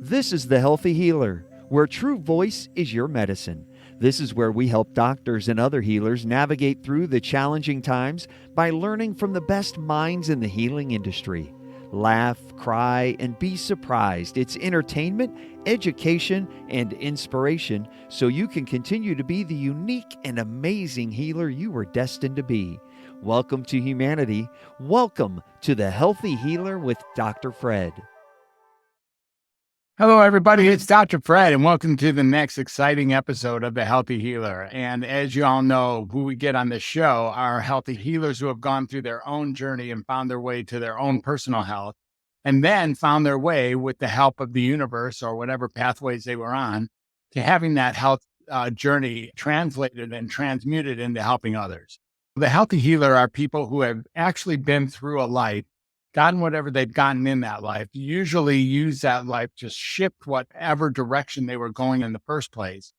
This is The Healthy Healer, where true voice is your medicine. This is where we help doctors and other healers navigate through the challenging times by learning from the best minds in the healing industry. Laugh, cry, and be surprised. It's entertainment, education, and inspiration so you can continue to be the unique and amazing healer you were destined to be. Welcome to humanity. Welcome to The Healthy Healer with Dr. Fred. Hello, everybody. It's Dr. Fred, and welcome to the next exciting episode of The Healthy Healer. And as you all know, who we get on this show are healthy healers who have gone through their own journey and found their way to their own personal health, and then found their way with the help of the universe or whatever pathways they were on to having that health journey translated and transmuted into helping others. The healthy healer are people who have actually been through a life, gotten whatever they've gotten in that life, usually use that life to shift whatever direction they were going in the first place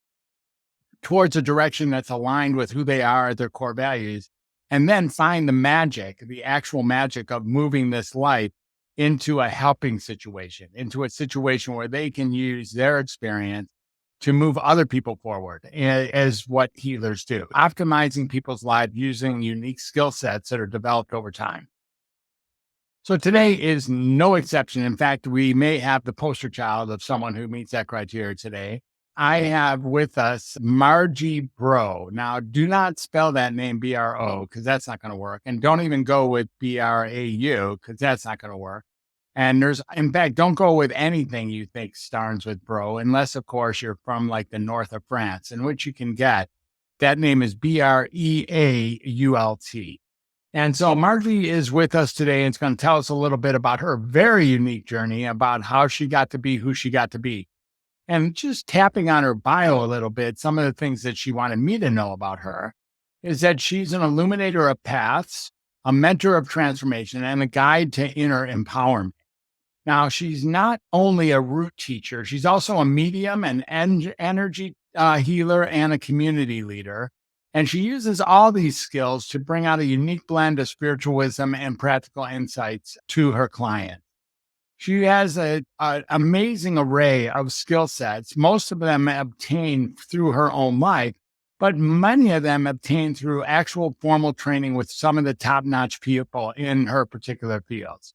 towards a direction that's aligned with who they are at their core values, and then find the magic, the actual magic of moving this life into a helping situation, into a situation where they can use their experience to move other people forward, as what healers do, optimizing people's lives using unique skill sets that are developed over time. So today is no exception. In fact, we may have the poster child of someone who meets that criteria today. I have with us Margie Breault. Now, do not spell that name B-R-O because that's not going to work. And don't even go with B-R-A-U because that's not going to work. And in fact, don't go with anything you think starts with Bro, unless, of course, you're from like the north of France, in which you can get. That name is B-R-E-A-U-L-T. And so Margie is with us today and is going to tell us a little bit about her very unique journey, about how she got to be who she got to be. And just tapping on her bio a little bit, some of the things that she wanted me to know about her is that she's an illuminator of paths, a mentor of transformation, and a guide to inner empowerment. Now, she's not only a root teacher, she's also a medium, an energy healer, and a community leader. And she uses all these skills to bring out a unique blend of spiritual wisdom and practical insights to her client. She has an amazing array of skill sets, most of them obtained through her own life, but many of them obtained through actual formal training with some of the top-notch people in her particular fields.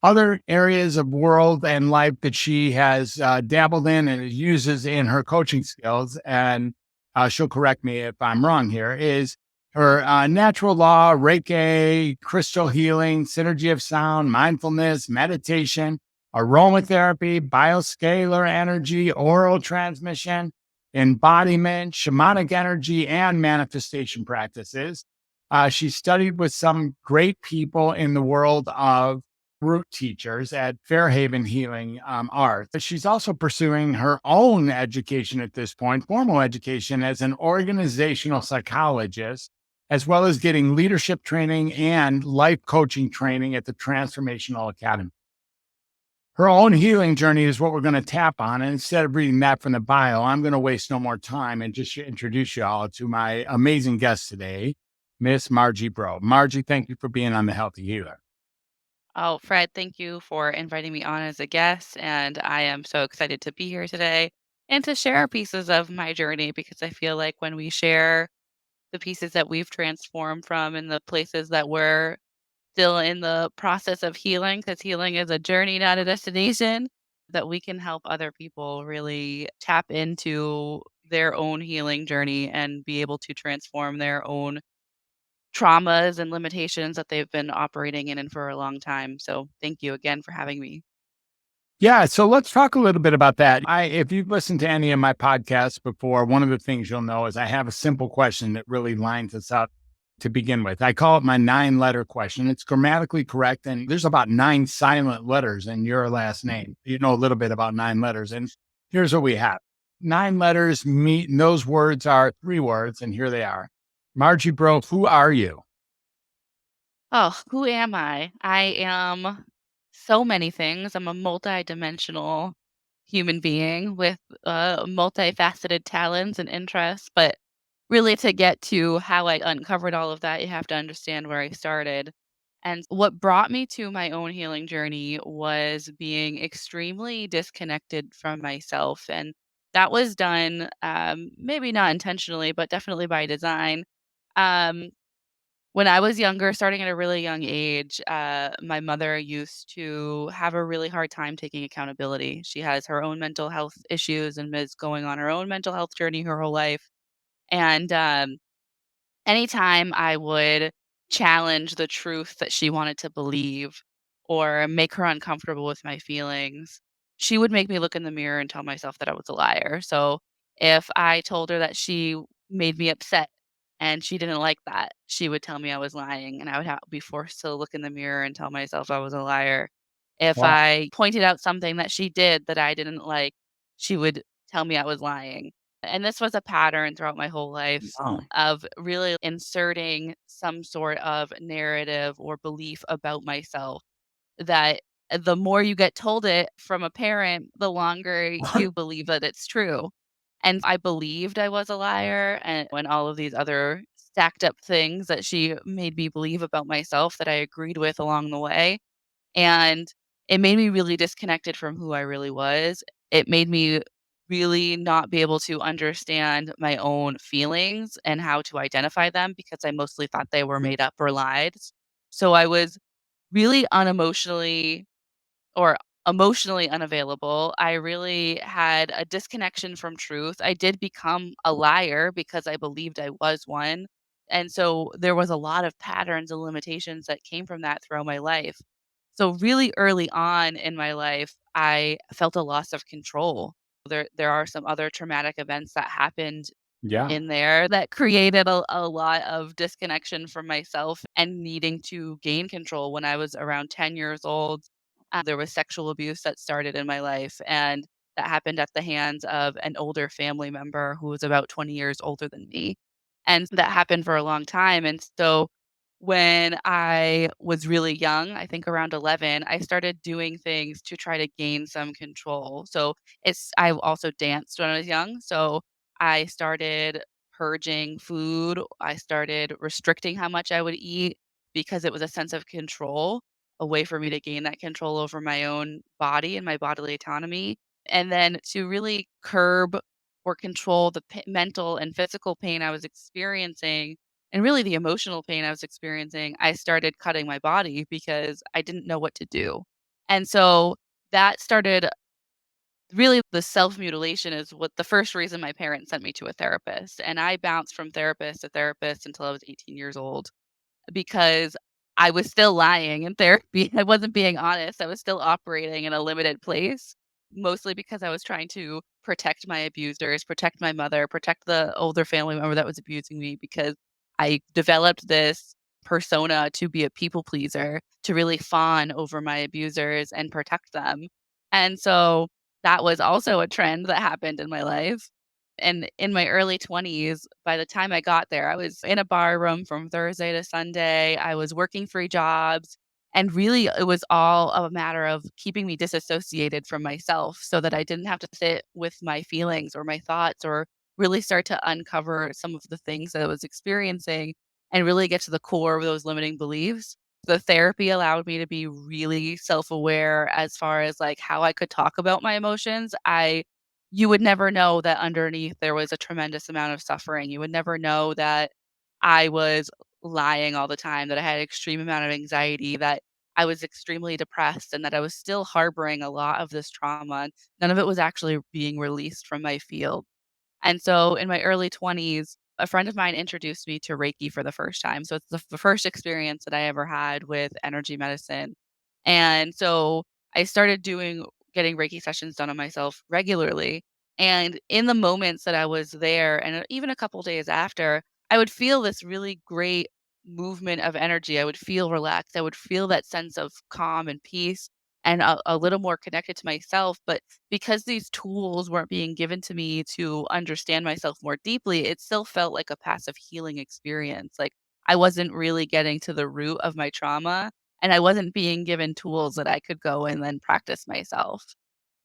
Other areas of world and life that she has dabbled in and uses in her coaching skills, and she'll correct me if I'm wrong here, is her natural law, Reiki, crystal healing, synergy of sound, mindfulness, meditation, aromatherapy, bioscalar energy, oral transmission, embodiment, shamanic energy, and manifestation practices. She studied with some great people in the world of root teachers at Fairhaven Healing Arts. She's also pursuing her own education at this point, formal education as an organizational psychologist, as well as getting leadership training and life coaching training at the Transformational Academy. Her own healing journey is what we're going to tap on. And instead of reading that from the bio, I'm going to waste no more time and just introduce you all to my amazing guest today, Miss Margie Breault. Margie, thank you for being on The Healthy Healer. Oh, Fred, thank you for inviting me on as a guest. And I am so excited to be here today and to share pieces of my journey, because I feel like when we share the pieces that we've transformed from and the places that we're still in the process of healing, because healing is a journey, not a destination, that we can help other people really tap into their own healing journey and be able to transform their own traumas and limitations that they've been operating in for a long time. So thank you again for having me. Yeah, so let's talk a little bit about that. If you've listened to any of my podcasts before, one of the things you'll know is I have a simple question that really lines us up to begin with. I call it my 9-letter question. It's grammatically correct, and there's about 9 silent letters in your last name. You know a little bit about 9 letters, and here's what we have. 9 letters meet, and those words are 3 words, and here they are. Margie Breault, who are you? Oh, who am I? I am so many things. I'm a multi-dimensional human being with multifaceted talents and interests. But really, to get to how I uncovered all of that, you have to understand where I started. And what brought me to my own healing journey was being extremely disconnected from myself. And that was done, maybe not intentionally, but definitely by design. Um, when I was younger, starting at a really young age, my mother used to have a really hard time taking accountability. She has her own mental health issues and is going on her own mental health journey her whole life. And anytime I would challenge the truth that she wanted to believe or make her uncomfortable with my feelings, she would make me look in the mirror and tell myself that I was a liar. So if I told her that she made me upset and she didn't like that, she would tell me I was lying and I would be forced to look in the mirror and tell myself I was a liar. If Wow. I pointed out something that she did that I didn't like, she would tell me I was lying. And this was a pattern throughout my whole life Wow. of really inserting some sort of narrative or belief about myself that the more you get told it from a parent, the longer you believe that it's true. And I believed I was a liar and when all of these other stacked up things that she made me believe about myself that I agreed with along the way. And it made me really disconnected from who I really was. It made me really not be able to understand my own feelings and how to identify them because I mostly thought they were made up or lied. So I was really unemotionally or emotionally unavailable. I really had a disconnection from truth. I did become a liar because I believed I was one. And so there was a lot of patterns and limitations that came from that throughout my life. So really early on in my life, I felt a loss of control. There are some other traumatic events that happened Yeah. in there that created a lot of disconnection from myself and needing to gain control. When I was around 10 years old, there was sexual abuse that started in my life, and that happened at the hands of an older family member who was about 20 years older than me. And that happened for a long time. And so when I was really young, I think around 11, I started doing things to try to gain some control. So I also danced when I was young. So I started purging food. I started restricting how much I would eat because it was a sense of control, a way for me to gain that control over my own body and my bodily autonomy. And then to really curb or control the mental and physical pain I was experiencing, and really the emotional pain I was experiencing, I started cutting my body because I didn't know what to do. And so that started really the self-mutilation is what the first reason my parents sent me to a therapist. And I bounced from therapist to therapist until I was 18 years old because I was still lying in therapy. I wasn't being honest. I was still operating in a limited place, mostly because I was trying to protect my abusers, protect my mother, protect the older family member that was abusing me because I developed this persona to be a people pleaser, to really fawn over my abusers and protect them. And so that was also a trend that happened in my life. And in my early 20s, by the time I got there, I was in a bar room from Thursday to Sunday. I was working 3 jobs, and really it was all a matter of keeping me disassociated from myself so that I didn't have to sit with my feelings or my thoughts or really start to uncover some of the things that I was experiencing and really get to the core of those limiting beliefs. The therapy allowed me to be really self-aware as far as, like, how I could talk about my emotions. I You would never know that underneath there was a tremendous amount of suffering. You would never know that I was lying all the time, that I had an extreme amount of anxiety, that I was extremely depressed, and that I was still harboring a lot of this trauma. None of it was actually being released from my field. And so in my early 20s, a friend of mine introduced me to Reiki for the first time. So it's the first experience that I ever had with energy medicine. And so I started getting Reiki sessions done on myself regularly. And in the moments that I was there, and even a couple days after, I would feel this really great movement of energy. I would feel relaxed. I would feel that sense of calm and peace and a little more connected to myself. But because these tools weren't being given to me to understand myself more deeply, it still felt like a passive healing experience. Like I wasn't really getting to the root of my trauma and I wasn't being given tools that I could go and then practice myself.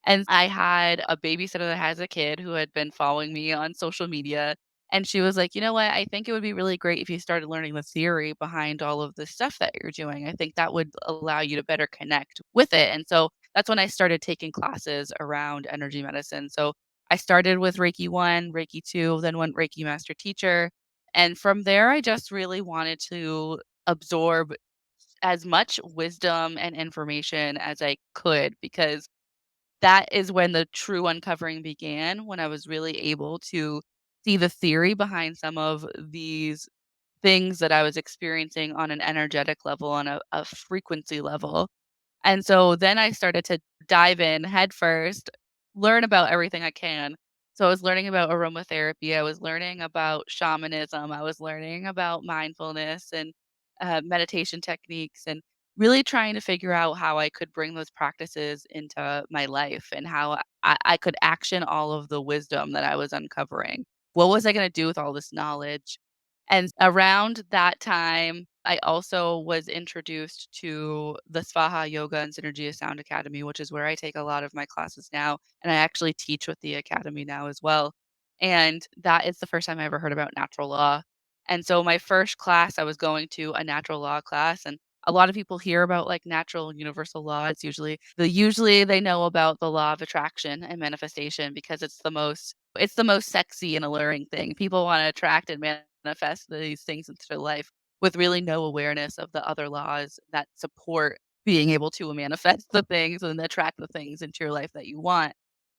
And I had a babysitter that has a kid who had been following me on social media. And she was like, "You know what? I think it would be really great if you started learning the theory behind all of the stuff that you're doing. I think that would allow you to better connect with it." And so that's when I started taking classes around energy medicine. So I started with Reiki 1, Reiki 2, then went Reiki Master Teacher. And from there, I just really wanted to absorb as much wisdom and information as I could because that is when the true uncovering began, when I was really able to see the theory behind some of these things that I was experiencing on an energetic level, on a frequency level. And so then I started to dive in headfirst, learn about everything I can. So I was learning about aromatherapy, I was learning about shamanism, I was learning about mindfulness and meditation techniques, and really trying to figure out how I could bring those practices into my life and how I could action all of the wisdom that I was uncovering. What was I going to do with all this knowledge? And around that time, I also was introduced to the Svaha Yoga and Synergy of Sound Academy, which is where I take a lot of my classes now, and I actually teach with the academy now as well. And that is the first time I ever heard about natural law. And so my first class, I was going to a natural law class, and a lot of people hear about like natural universal law. It's usually they know about the law of attraction and manifestation because it's the most sexy and alluring thing. People want to attract and manifest these things into their life with really no awareness of the other laws that support being able to manifest the things and attract the things into your life that you want.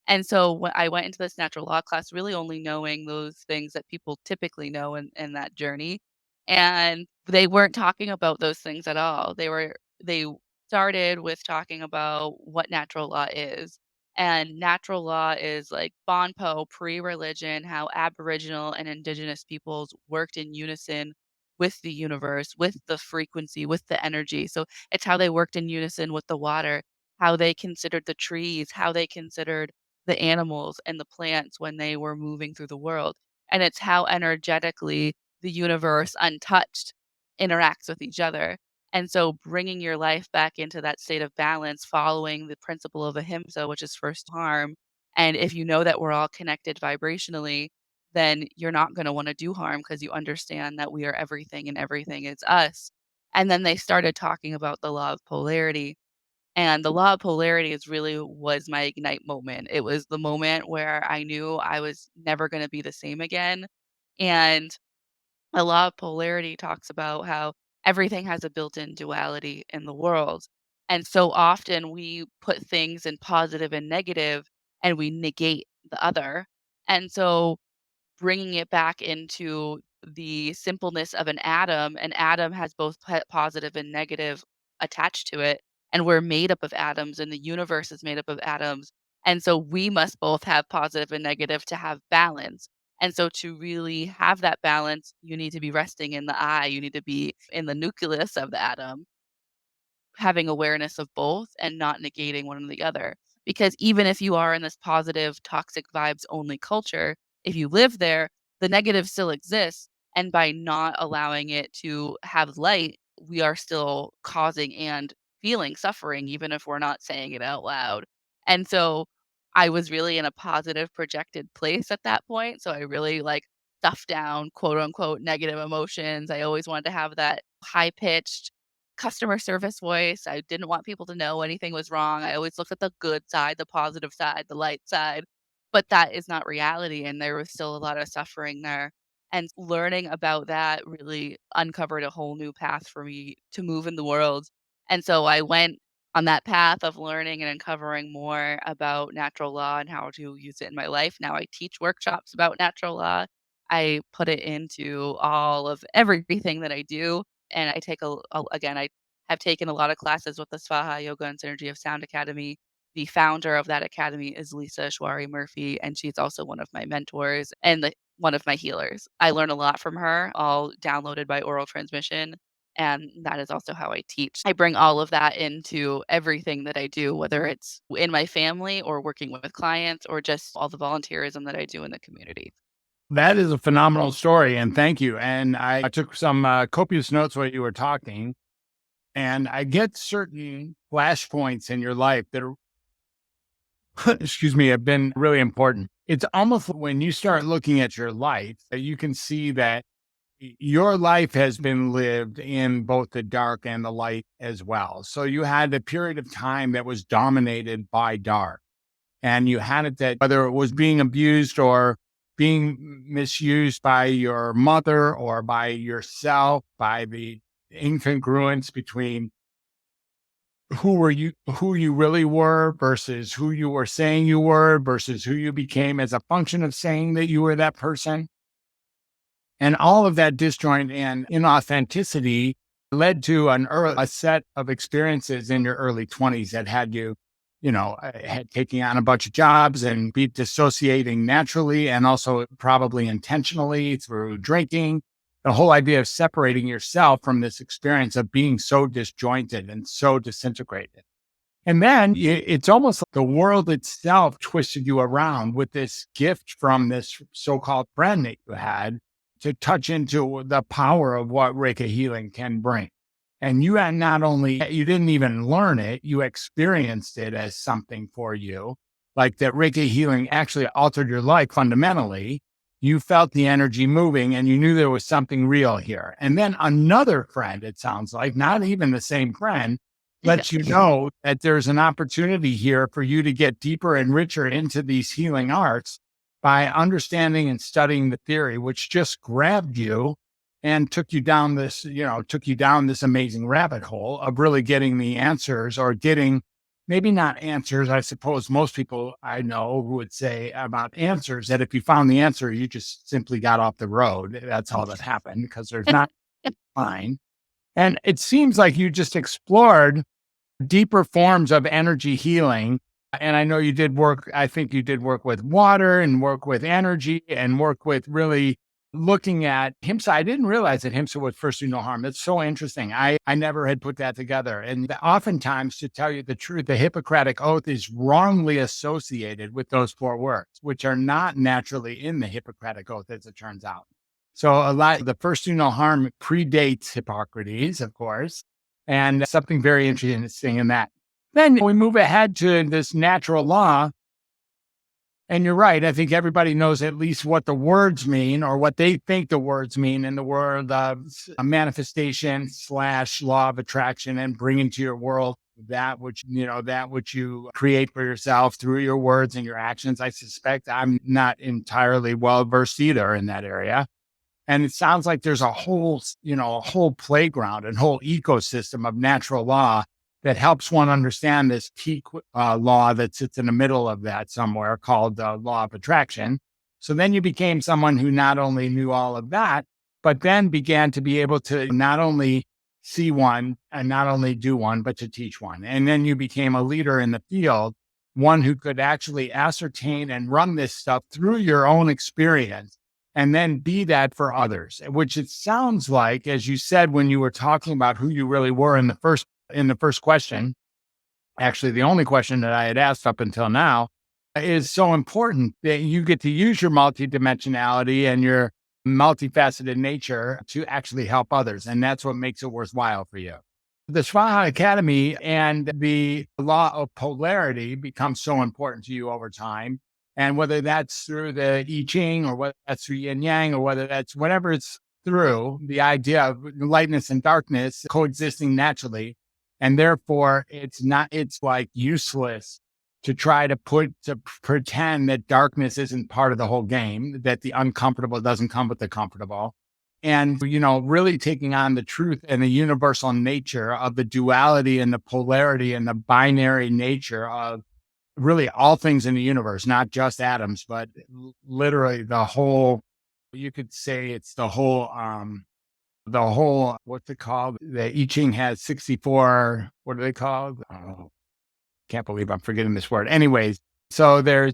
And so when I went into this natural law class, really only knowing those things that people typically know in that journey. And they weren't talking about those things at all. They started with talking about what natural law is. And natural law is like Bonpo, pre-religion, how Aboriginal and Indigenous peoples worked in unison with the universe, with the frequency, with the energy. So it's how they worked in unison with the water, how they considered the trees, how they considered the animals and the plants when they were moving through the world. And it's how energetically the universe, untouched, interacts with each other. And so bringing your life back into that state of balance, following the principle of ahimsa, which is first harm. And if you know that we're all connected vibrationally, then you're not going to want to do harm because you understand that we are everything and everything is us. And then they started talking about the law of polarity, and the law of polarity is really was my ignite moment. It was the moment where I knew I was never gonna be the same again, and the law of polarity talks about how everything has a built-in duality in the world, and so often we put things in positive and negative, and we negate the other, and so bringing it back into the simpleness of an atom has both positive and negative attached to it, and we're made up of atoms, and the universe is made up of atoms, and so we must both have positive and negative to have balance, and so to really have that balance, you need to be resting in the eye, you need to be in the nucleus of the atom, having awareness of both and not negating one or the other. Because even if you are in this positive, toxic vibes only culture, if you live there, the negative still exists. And by not allowing it to have light, we are still causing and feeling suffering, even if we're not saying it out loud. And so I was really in a positive projected place at that point. So I really like stuffed down quote unquote negative emotions. I always wanted to have that high pitched customer service voice. I didn't want people to know anything was wrong. I always looked at the good side, the positive side, the light side, but that is not reality, and there was still a lot of suffering there. And learning about that really uncovered a whole new path for me to move in the world. And so I went on that path of learning and uncovering more about natural law and how to use it in my life. Now I teach workshops about natural law. I put it into all of everything that I do, and I take again, I have taken a lot of classes with the Svaha Yoga and Synergy of Sound Academy. The founder of that academy is Lisa Shwari Murphy, and she's also one of my mentors and one of my healers. I learn a lot from her, all downloaded by oral transmission. And that is also how I teach. I bring all of that into everything that I do, whether it's in my family or working with clients or just all the volunteerism that I do in the community. That is a phenomenal story, and thank you. And I took some copious notes while you were talking, and I get certain flashpoints in your life that are excuse me, have been really important. It's almost when you start looking at your life that you can see that your life has been lived in both the dark and the light as well. So you had a period of time that was dominated by dark. And you had it that whether it was being abused or being misused by your mother or by yourself, by the incongruence between who you really were versus who you were saying you were versus who you became as a function of saying that you were that person. And all of that disjoint and inauthenticity led to a set of experiences in your early 20s that had you, had taking on a bunch of jobs and be dissociating naturally and also probably intentionally through drinking. The whole idea of separating yourself from this experience of being so disjointed and so disintegrated. And then it's almost like the world itself twisted you around with this gift from this so-called friend that you had to touch into the power of what Reiki healing can bring. And you had you didn't even learn it, you experienced it as something for you, like that Reiki healing actually altered your life fundamentally. You felt the energy moving and you knew there was something real here. And then another friend, it sounds like, not even the same friend, lets you know that there's an opportunity here for you to get deeper and richer into these healing arts by understanding and studying the theory, which just grabbed you and took you down this amazing rabbit hole of really getting the answers, or getting maybe not answers. I suppose most people I know who would say about answers that if you found the answer, you just simply got off the road. That's all that happened, because there's not fine. And it seems like you just explored deeper forms of energy healing. And I know you did work, I think you did work with water and work with energy and work with really looking at HIMSA. I didn't realize that HIMSA was first do no harm. That's so interesting. I never had put that together. And oftentimes, to tell you the truth, the Hippocratic Oath is wrongly associated with those 4 words, which are not naturally in the Hippocratic Oath, as it turns out. So the first do no harm predates Hippocrates, of course, and something very interesting in that. Then we move ahead to this natural law. And you're right. I think everybody knows at least what the words mean, or what they think the words mean, in the world of manifestation / law of attraction, and bring into your world that which you create for yourself through your words and your actions. I suspect I'm not entirely well versed either in that area. And it sounds like there's a whole playground and whole ecosystem of natural law that helps one understand this key law that sits in the middle of that somewhere, called the law of attraction. So then you became someone who not only knew all of that, but then began to be able to not only see one and not only do one, but to teach one. And then you became a leader in the field, one who could actually ascertain and run this stuff through your own experience, and then be that for others, which it sounds like, as you said, when you were talking about who you really were in the first question, actually the only question that I had asked up until now, is so important that you get to use your multidimensionality and your multifaceted nature to actually help others. And that's what makes it worthwhile for you. The Swaha Academy and the law of polarity becomes so important to you over time. And whether that's through the I Ching, or whether that's through yin yang, or whether that's whatever it's through, the idea of lightness and darkness coexisting naturally. And therefore it's like useless to try to pretend that darkness isn't part of the whole game, that the uncomfortable doesn't come with the comfortable. And, really taking on the truth and the universal nature of the duality and the polarity and the binary nature of really all things in the universe, not just atoms, but literally the whole, you could say it's the whole, what's it called? The I Ching has 64, what are they called? Oh, can't believe I'm forgetting this word. Anyways, so there's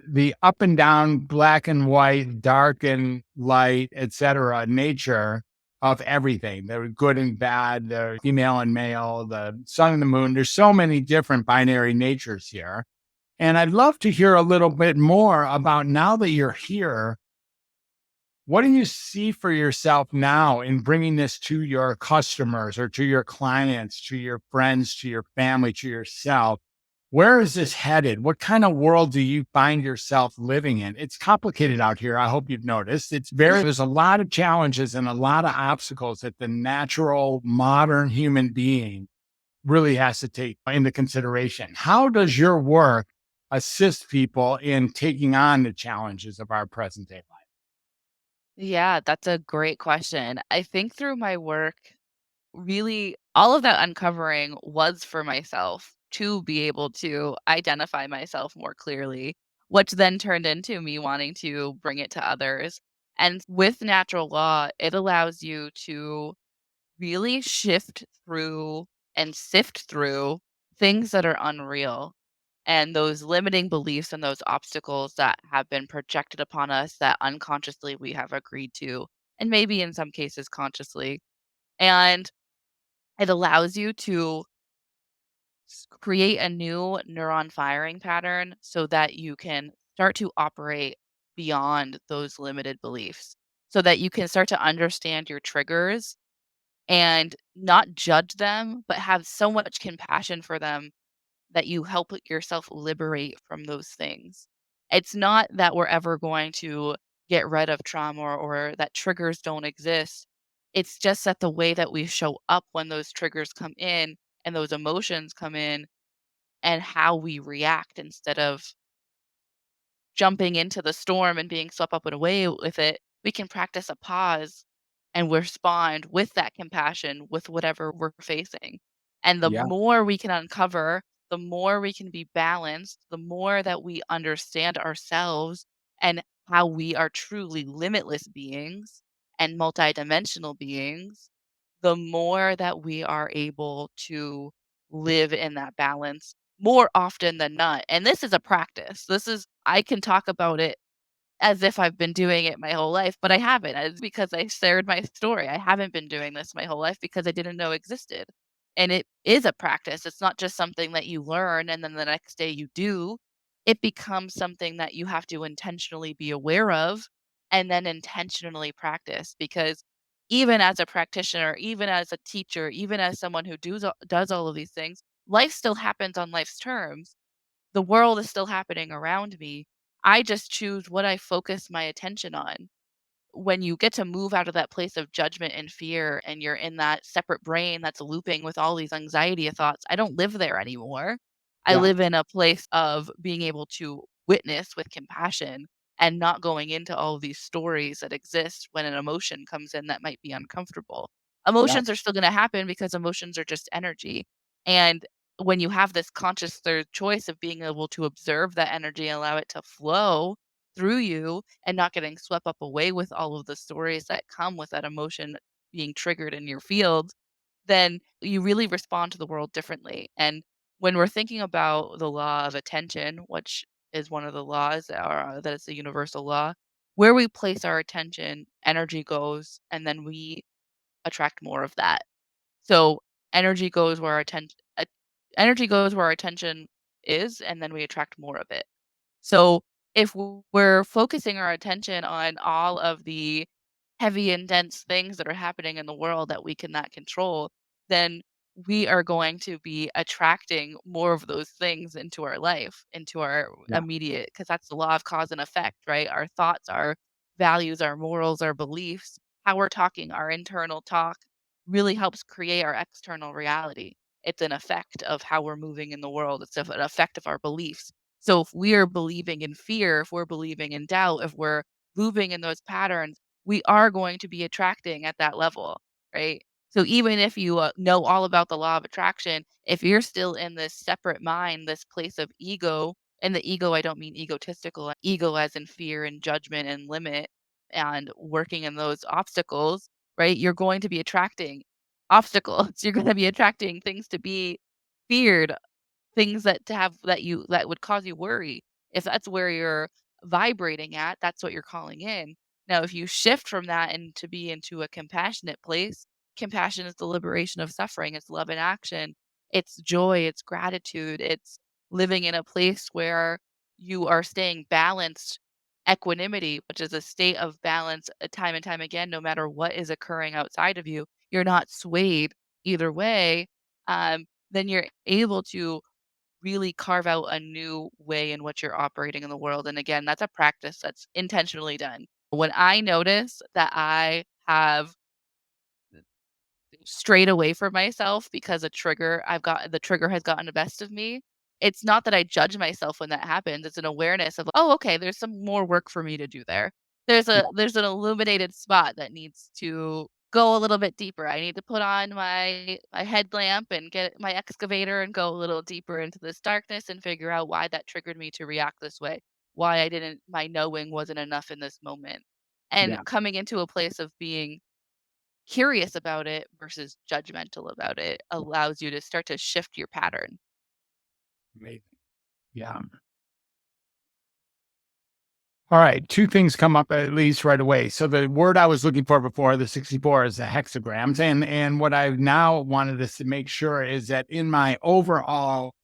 the up and down, black and white, dark and light, etc. nature of everything. The good and bad, the female and male, the sun and the moon. There's so many different binary natures here. And I'd love to hear a little bit more about, now that you're here, what do you see for yourself now in bringing this to your customers or to your clients, to your friends, to your family, to yourself? Where is this headed? What kind of world do you find yourself living in? It's complicated out here. I hope you've noticed. There's a lot of challenges and a lot of obstacles that the natural modern human being really has to take into consideration. How does your work assist people in taking on the challenges of our present day life? Yeah, that's a great question. I think through my work, really all of that uncovering was for myself to be able to identify myself more clearly, which then turned into me wanting to bring it to others. And with natural law, it allows you to really shift through and sift through things that are unreal and those limiting beliefs and those obstacles that have been projected upon us that unconsciously we have agreed to, and maybe in some cases consciously. And it allows you to create a new neuron firing pattern so that you can start to operate beyond those limited beliefs, so that you can start to understand your triggers and not judge them, but have so much compassion for them that you help yourself liberate from those things. It's not that we're ever going to get rid of trauma or that triggers don't exist. It's just that the way that we show up when those triggers come in and those emotions come in and how we react instead of jumping into the storm and being swept up and away with it, we can practice a pause and respond with that compassion with whatever we're facing. And the Yeah. more we can uncover, the more we can be balanced, the more that we understand ourselves and how we are truly limitless beings and multidimensional beings, the more that we are able to live in that balance more often than not. And this is a practice. I can talk about it as if I've been doing it my whole life, but I haven't. It's because I shared my story. I haven't been doing this my whole life because I didn't know existed. And it is a practice. It's not just something that you learn and then the next day you do. It becomes something that you have to intentionally be aware of and then intentionally practice because even as a practitioner, even as a teacher, even as someone who does all of these things, life still happens on life's terms. The world is still happening around me. I just choose what I focus my attention on. When you get to move out of that place of judgment and fear and you're in that separate brain that's looping with all these anxiety thoughts, I don't live there anymore. I Yeah. live in a place of being able to witness with compassion and not going into all of these stories that exist when an emotion comes in that might be uncomfortable. Yeah. Emotions are still going to happen because emotions are just energy. And when you have this conscious third choice of being able to observe that energy and allow it to flow through you and not getting swept up away with all of the stories that come with that emotion being triggered in your field, then you really respond to the world differently. And when we're thinking about the law of attention, which is one of the laws that is a universal law, where we place our attention, energy goes, and then we attract more of that. So energy goes where our energy goes where our attention is, and then we attract more of it. So if we're focusing our attention on all of the heavy and dense things that are happening in the world that we cannot control, then we are going to be attracting more of those things into our life, into our Yeah. immediate, because that's the law of cause and effect, right? Our thoughts, our values, our morals, our beliefs, how we're talking, our internal talk really helps create our external reality. It's an effect of how we're moving in the world. It's an effect of our beliefs. So if we're believing in fear, if we're believing in doubt, if we're moving in those patterns, we are going to be attracting at that level, right? So even if you know all about the law of attraction, if you're still in this separate mind, this place of ego, and the ego, I don't mean egotistical, ego as in fear and judgment and limit and working in those obstacles, right? You're going to be attracting obstacles. You're going to be attracting things to be feared, things that to have that would cause you worry. If that's where you're vibrating at, that's what you're calling in. Now, if you shift from that and to be into a compassionate place, compassion is the liberation of suffering. It's love in action. It's joy. It's gratitude. It's living in a place where you are staying balanced, equanimity, which is a state of balance time and time again, no matter what is occurring outside of you. You're not swayed either way. Then you're able to really carve out a new way in which you're operating in the world. And again, that's a practice that's intentionally done. When I notice that I have strayed away from myself because the trigger has gotten the best of me, it's not that I judge myself when that happens. It's an awareness of, oh, okay, there's some more work for me to do there. Yeah. There's an illuminated spot that needs to go a little bit deeper. I need to put on my headlamp and get my excavator and go a little deeper into this darkness and figure out why that triggered me to react this way. Why I didn't my knowing wasn't enough in this moment. And Yeah. coming into a place of being curious about it versus judgmental about it allows you to start to shift your pattern. Amazing. Yeah. All right. Two things come up at least right away. So the word I was looking for before, the 64, is the hexagrams. And what I now wanted us to make sure is that in my overall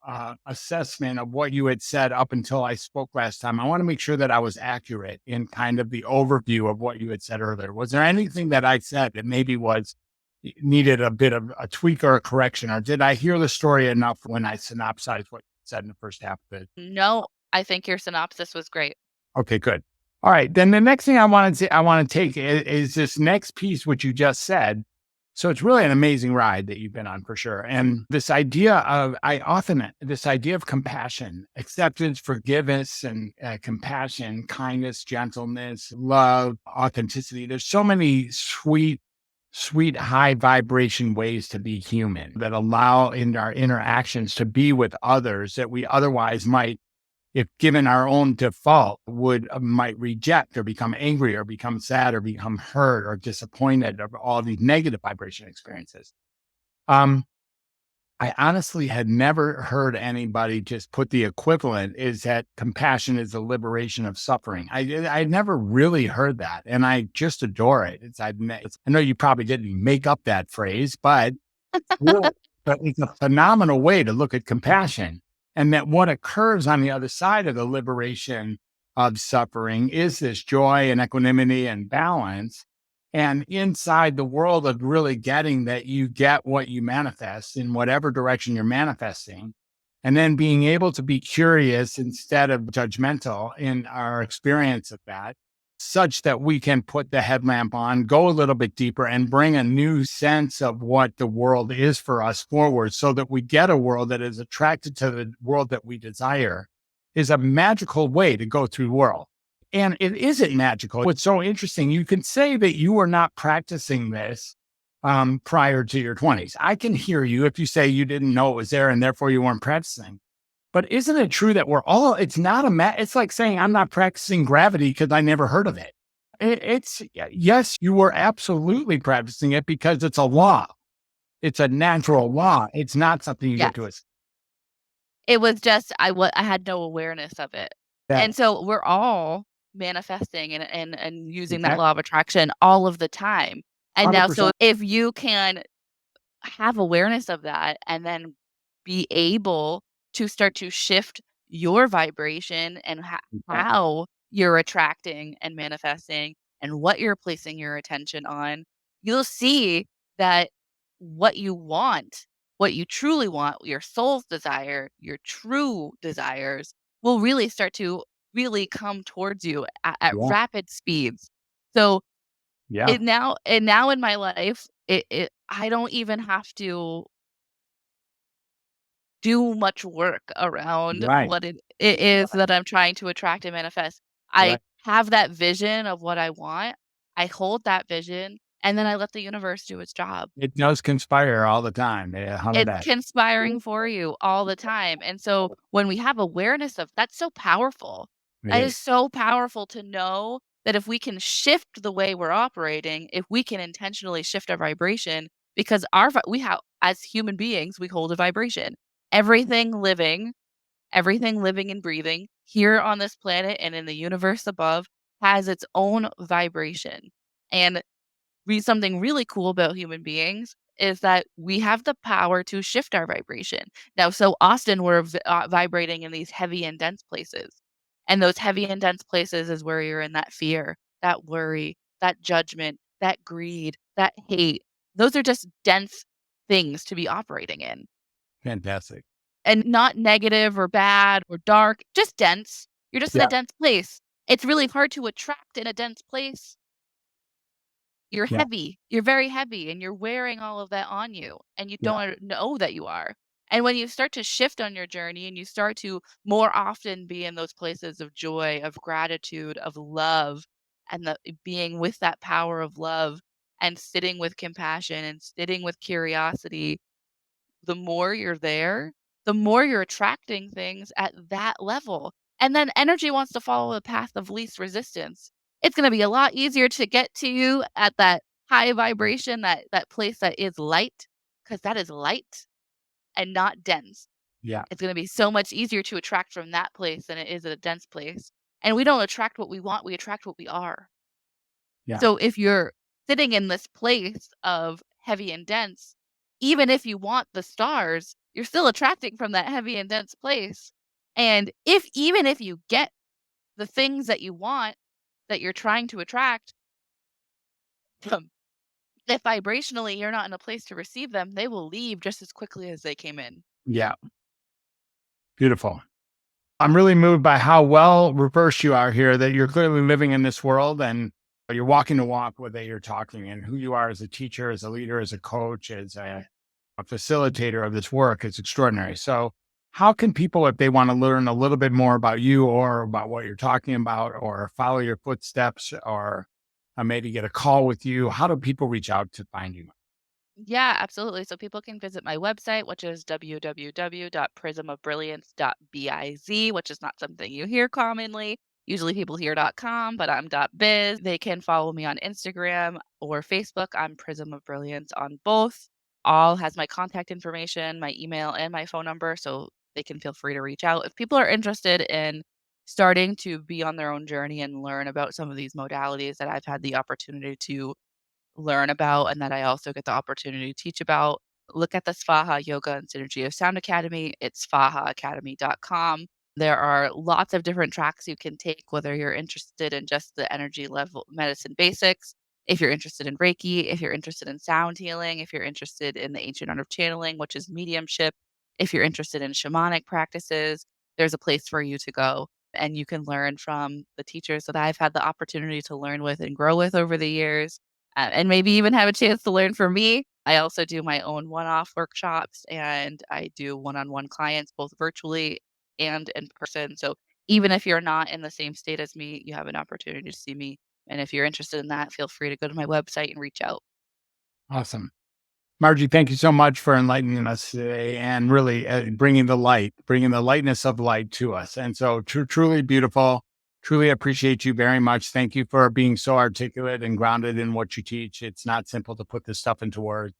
assessment of what you had said up until I spoke last time, I want to make sure that I was accurate in kind of the overview of what you had said earlier. Was there anything that I said that maybe needed a bit of a tweak or a correction? Or did I hear the story enough when I synopsized what you said in the first half of it? No, I think your synopsis was great. Okay, good. All right. Then the next thing I want to take is this next piece, which you just said. So it's really an amazing ride that you've been on for sure. And this idea of compassion, acceptance, forgiveness, and compassion, kindness, gentleness, love, authenticity. There's so many sweet, high vibration ways to be human that allow in our interactions to be with others that we otherwise might, if given our own default, might reject or become angry or become sad or become hurt or disappointed of all these negative vibration experiences. I honestly had never heard anybody just put the equivalent is that compassion is the liberation of suffering. I never really heard that, and I just adore it. I know you probably didn't make up that phrase, but yeah. But it's a phenomenal way to look at compassion. And that what occurs on the other side of the liberation of suffering is this joy and equanimity and balance. And inside the world of really getting that you get what you manifest in whatever direction you're manifesting, and then being able to be curious instead of judgmental in our experience of that, such that we can put the headlamp on, go a little bit deeper, and bring a new sense of what the world is for us forward so that we get a world that is attracted to the world that we desire, is a magical way to go through the world. And it isn't magical. What's so interesting, you can say that you were not practicing this prior to your 20s. I can hear you if you say you didn't know it was there and therefore you weren't practicing. But isn't it true that it's not it's like saying I'm not practicing gravity because I never heard of it. Yes, you were absolutely practicing it because it's a law. It's a natural law. It's not something you get to Yes. It was just I had no awareness of it. that And so we're all manifesting and using that law exactly of attraction all of the time. And now so 100%. if you can have awareness of that and then be able to start to shift your vibration and Exactly. how you're attracting and manifesting and what you're placing your attention on, you'll see that what you want, what you truly want, your soul's desire, your true desires will really start to really come towards you at Yeah. rapid speeds. So Yeah. and now in my life, it I don't even have to do much work around Right. what it is that I'm trying to attract and manifest. I Right. have that vision of what I want. I hold that vision, and then I let the universe do its job. It does conspire all the time. Yeah, It's 100x. conspiring for you all the time, and so when we have awareness of that's so powerful. It That is is. so powerful to know that if we can shift the way we're operating, if we can intentionally shift our vibration, because we have as human beings, we hold a vibration. Everything living, everything living and breathing here on this planet and in the universe above has its own vibration. And something really cool about human beings is that we have the power to shift our vibration. Now, so often we're vibrating in these heavy and dense places. And those heavy and dense places is where you're in that fear, that worry, that judgment, that greed, that hate. Those are just dense things to be operating in. Fantastic. and not negative or bad or dark, just dense. You're just in a Yeah. dense place. It's really hard to attract in a dense place. You're Yeah. heavy. You're very heavy and you're wearing all of that on you and you Yeah. don't know that you are. And when you start to shift on your journey and you start to more often be in those places of joy, of gratitude, of love, and being with that power of love and sitting with compassion and sitting with curiosity, the more you're there, the more you're attracting things at that level. And then energy wants to follow the path of least resistance. It's going to be a lot easier to get to you at that high vibration, that place that is light, because that is light and not dense. Yeah. It's going to be so much easier to attract from that place than it is at a dense place. And we don't attract what we want, we attract what we are. Yeah. So if you're sitting in this place of heavy and dense, even if you want the stars, you're still attracting from that heavy and dense place. And even if you get the things that you want that you're trying to attract, if vibrationally you're not in a place to receive them, they will leave just as quickly as they came in. Yeah. Beautiful. I'm really moved by how well reversed you are here, that you're clearly living in this world and you're walking the walk with that you're talking, and who you are as a teacher, as a leader, as a coach, as a facilitator of this work is extraordinary. So how can people, if they want to learn a little bit more about you or about what you're talking about or follow your footsteps or maybe get a call with you, how do people reach out to find you? Yeah, absolutely. So people can visit my website, which is www.prismofbrilliance.biz, which is not something you hear commonly. Usually people hear .com, but I'm .biz. They can follow me on Instagram or Facebook. I'm Prism of Brilliance on both. All has my contact information, my email, and my phone number, so they can feel free to reach out. If people are interested in starting to be on their own journey and learn about some of these modalities that I've had the opportunity to learn about and that I also get the opportunity to teach about, look at the Svaha Yoga and Synergy of Sound Academy. It's svahaacademy.com. There are lots of different tracks you can take, whether you're interested in just the energy level medicine basics, if you're interested in Reiki, if you're interested in sound healing, if you're interested in the ancient art of channeling, which is mediumship, if you're interested in shamanic practices, there's a place for you to go. And you can learn from the teachers that I've had the opportunity to learn with and grow with over the years, and maybe even have a chance to learn from me. I also do my own one-off workshops and I do one-on-one clients both virtually and in person. So even if you're not in the same state as me, you have an opportunity to see me. And if you're interested in that, feel free to go to my website and reach out. Awesome. Margie, thank you so much for enlightening us today and really bringing the light, bringing the lightness of light to us. And so truly beautiful. Truly appreciate you very much. Thank you for being so articulate and grounded in what you teach. It's not simple to put this stuff into words.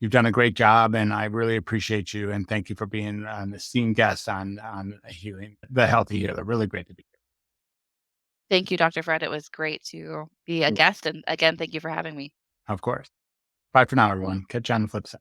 You've done a great job, and I really appreciate you. And thank you for being an esteemed guest on healing, the healthy healer. Really great to be Thank you, Dr. Fred. It was great to be a here. guest. And again, thank you for having me. Of course. Bye for now, everyone. Catch you on the flip side.